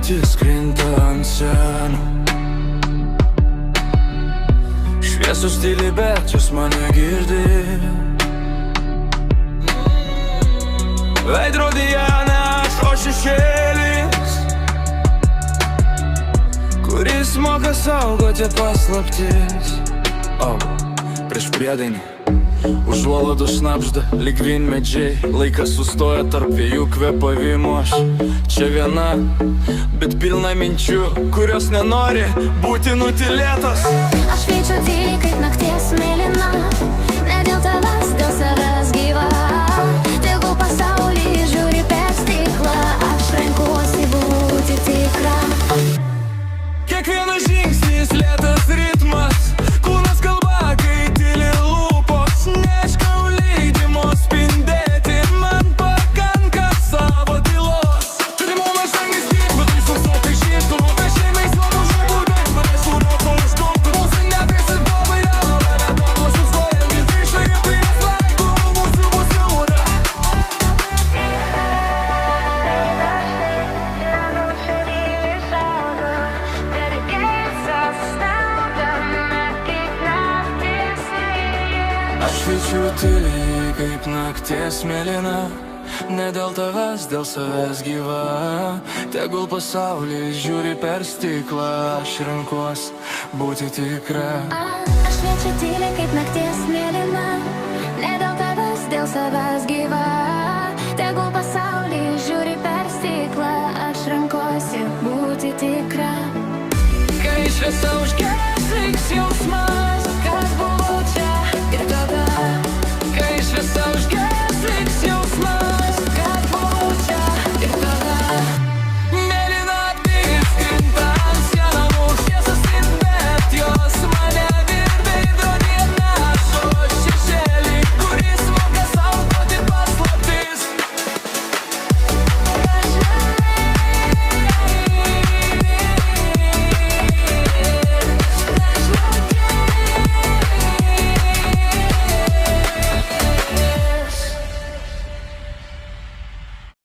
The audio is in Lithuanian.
naktis krinta ant sienų. Šviesus tyli, bet jos mane girdi. Veidrodyje ne aš, o šešėlis, kuris moka saugoti paslaptis. Prieš priedainį užuolaidų šnabžda lyg vynmedžiai. Laikas sustoja tarp dviejų kvėpavimų. Aš čia viena, bet pilna minčių, kurios nenori būti nutylėtos. Aš šviečiu tyliai kaip nakties mėlyna, ne dėl tavęs, dėl savęs gyva. Tegul pasaulį žiūri per stiklą, aš renkuosi būti tikra. Kiekvienas žingsnis lėtas ritmas, kūnas kalba, kai tyli lūpos. Neieškau leidimo spindėti, man pakanka savo tylos. Ты можешь не спить, bet iš visokai šyštų. Vešiai laisvą žaibūdai, mane suroko užtūktų. Mūsų neprisit bobai, mane tavo sustojam. Vis grįžta, jie prieš laikų, mūsų bus jūra. Aš šviečiu tyliai kaip nakties mėlyna, ne dėl tavęs, dėl savęs gyva. Tegul pasaulis žiūri per stiklą, aš renkuos būti tikra. Aš šviečiu tyliai kaip nakties mėlyna, ne dėl tavęs, dėl savęs gyva. Tegul pasaulį žiūri per stiklą, aš renkuosi būti tikra. Kai šviesa užges, liks jausmas,